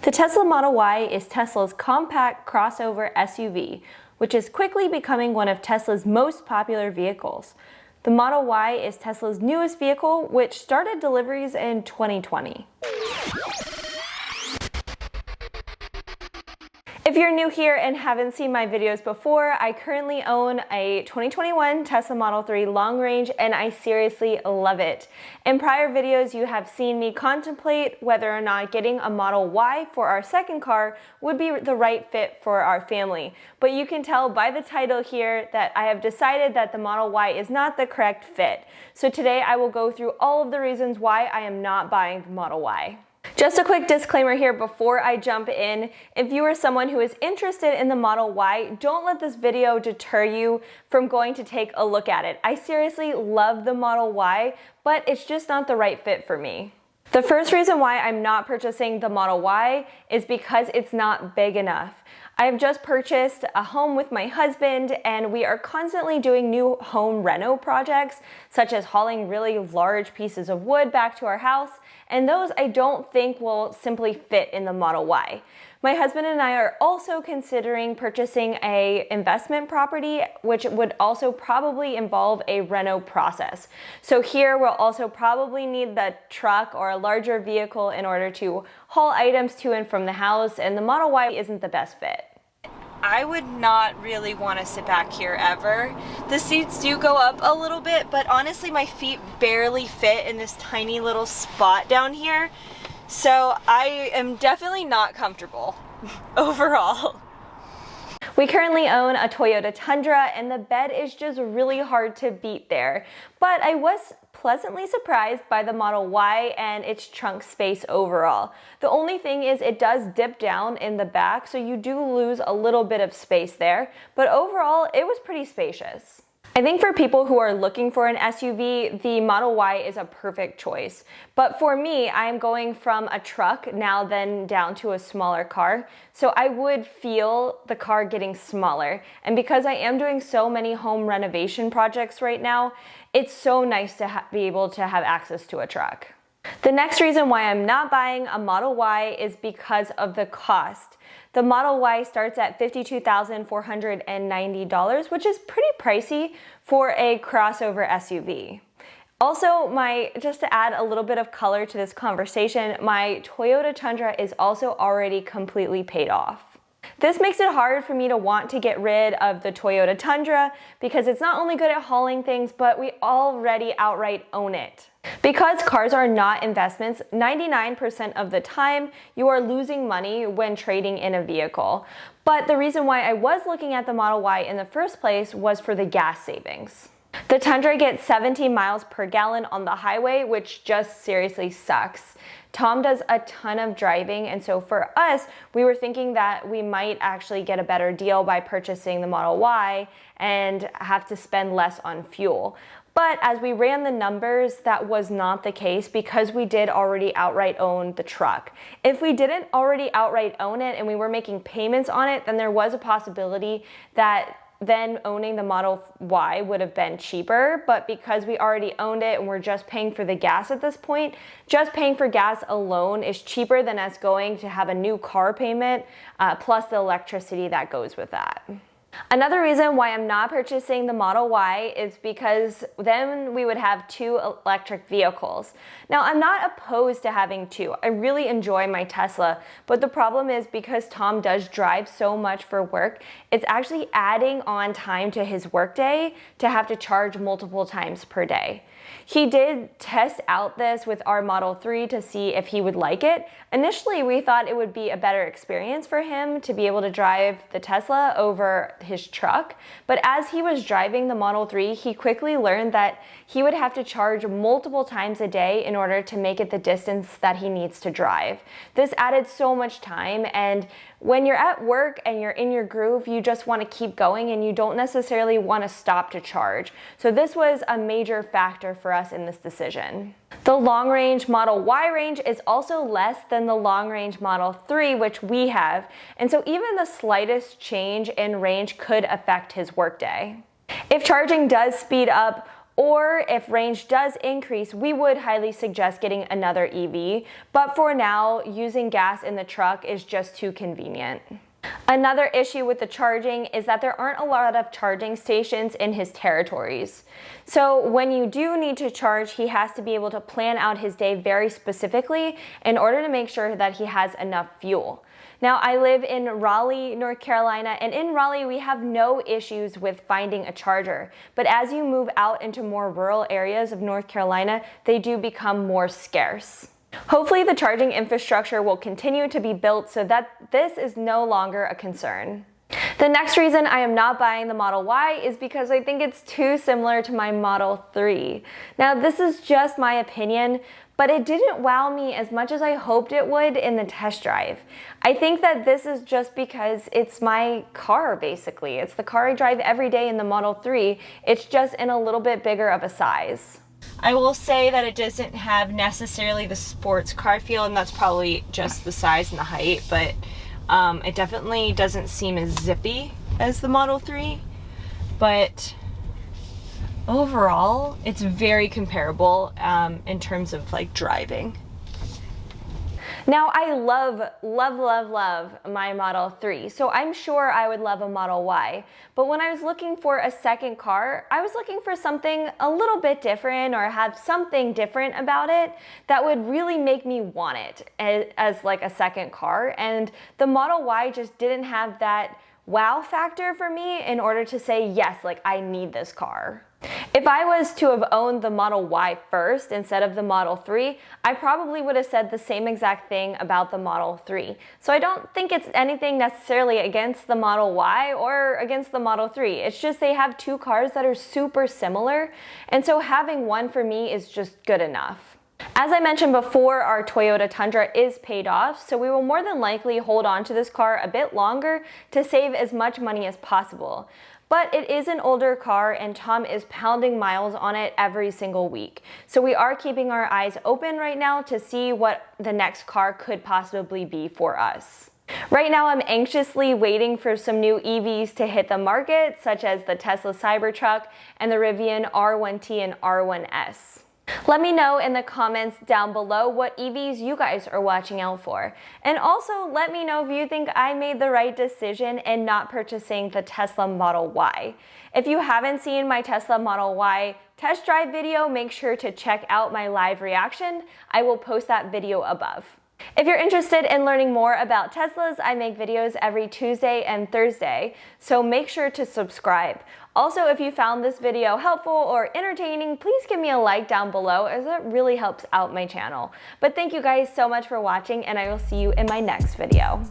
The Tesla Model Y is Tesla's compact crossover SUV, which is quickly becoming one of Tesla's most popular vehicles. The Model Y is Tesla's newest vehicle, which started deliveries in 2020. If you're new here and haven't seen my videos before, I currently own a 2021 Tesla Model 3 long range and I seriously love it. In prior videos, you have seen me contemplate whether or not getting a Model Y for our second car would be the right fit for our family. But you can tell by the title here that I have decided that the Model Y is not the correct fit. So today I will go through all of the reasons why I am not buying the Model Y. Just a quick disclaimer here before I jump in. If you are someone who is interested in the Model Y, don't let this video deter you from going to take a look at it. I seriously love the Model Y, but it's just not the right fit for me. The first reason why I'm not purchasing the Model Y is because it's not big enough. I've just purchased a home with my husband and we are constantly doing new home reno projects, such as hauling really large pieces of wood back to our house, and those I don't think will simply fit in the Model Y. My husband and I are also considering purchasing an investment property, which would also probably involve a reno process. So here we'll also probably need the truck or a larger vehicle in order to haul items to and from the house, and the Model Y isn't the best fit. I would not really want to sit back here ever. The seats do go up a little bit, but honestly my feet barely fit in this tiny little spot down here. So I am definitely not comfortable overall. We currently own a Toyota Tundra and the bed is just really hard to beat there. But I was pleasantly surprised by the Model Y and its trunk space overall. The only thing is it does dip down in the back, so you do lose a little bit of space there, but overall it was pretty spacious. I think for people who are looking for an SUV, the Model Y is a perfect choice. But for me, I'm going from a truck now then down to a smaller car. So I would feel the car getting smaller. And because I am doing so many home renovation projects right now, it's so nice to be able to have access to a truck. The next reason why I'm not buying a Model Y is because of the cost. The Model Y starts at $52,490, which is pretty pricey for a crossover SUV. Also, just to add a little bit of color to this conversation, my Toyota Tundra is also already completely paid off. This makes it hard for me to want to get rid of the Toyota Tundra because it's not only good at hauling things, but we already outright own it. Because cars are not investments, 99% of the time you are losing money when trading in a vehicle. But the reason why I was looking at the Model Y in the first place was for the gas savings. The Tundra gets 17 miles per gallon on the highway, which just seriously sucks. Tom does a ton of driving, and so for us, we were thinking that we might actually get a better deal by purchasing the Model Y and have to spend less on fuel. But as we ran the numbers, that was not the case because we did already outright own the truck. If we didn't already outright own it and we were making payments on it, then there was a possibility that then owning the Model Y would have been cheaper, but because we already owned it and we're just paying for the gas at this point, just paying for gas alone is cheaper than us going to have a new car payment, plus the electricity that goes with that. Another reason why I'm not purchasing the Model Y is because then we would have two electric vehicles. Now, I'm not opposed to having two. I really enjoy my Tesla, but the problem is because Tom does drive so much for work, it's actually adding on time to his workday to have to charge multiple times per day. He did test out this with our Model 3 to see if he would like it. Initially, we thought it would be a better experience for him to be able to drive the Tesla over his truck. But as he was driving the Model 3, he quickly learned that he would have to charge multiple times a day in order to make it the distance that he needs to drive. This added so much time, and when you're at work and you're in your groove, you just want to keep going and you don't necessarily want to stop to charge. So this was a major factor for us in this decision. The long-range Model Y range is also less than the long-range Model 3, which we have, and so even the slightest change in range could affect his workday. If charging does speed up or if range does increase, we would highly suggest getting another EV, but for now, using gas in the truck is just too convenient. Another issue with the charging is that there aren't a lot of charging stations in his territories. So when you do need to charge, he has to be able to plan out his day very specifically in order to make sure that he has enough fuel. Now, I live in Raleigh, North Carolina, and in Raleigh, we have no issues with finding a charger. But as you move out into more rural areas of North Carolina, they do become more scarce. Hopefully, the charging infrastructure will continue to be built so that this is no longer a concern. The next reason I am not buying the Model Y is because I think it's too similar to my Model 3. Now, this is just my opinion, but it didn't wow me as much as I hoped it would in the test drive. I think that this is just because it's my car, basically. It's the car I drive every day in the Model 3. It's just in a little bit bigger of a size. I will say that it doesn't have necessarily the sports car feel, and that's probably just the size and the height, but it definitely doesn't seem as zippy as the Model 3. But overall, it's very comparable in terms of like driving. Now, I love my Model 3, so I'm sure I would love a Model Y. But when I was looking for a second car, I was looking for something a little bit different or have something different about it that would really make me want it as like a second car. And the Model Y just didn't have that wow factor for me in order to say, yes, like I need this car. If I was to have owned the Model Y first instead of the Model 3, I probably would have said the same exact thing about the Model 3. So I don't think it's anything necessarily against the Model Y or against the Model 3. It's just they have two cars that are super similar, and so having one for me is just good enough. As I mentioned before, our Toyota Tundra is paid off, so we will more than likely hold on to this car a bit longer to save as much money as possible. But it is an older car and Tom is pounding miles on it every single week. So we are keeping our eyes open right now to see what the next car could possibly be for us. Right now I'm anxiously waiting for some new EVs to hit the market, such as the Tesla Cybertruck and the Rivian R1T and R1S. Let me know in the comments down below what EVs you guys are watching out for. And also let me know if you think I made the right decision in not purchasing the Tesla Model Y. If you haven't seen my Tesla Model Y test drive video, make sure to check out my live reaction. I will post that video above. If you're interested in learning more about Teslas, I make videos every Tuesday and Thursday, so make sure to subscribe. Also, if you found this video helpful or entertaining, please give me a like down below, as that really helps out my channel. But thank you guys so much for watching, and I will see you in my next video.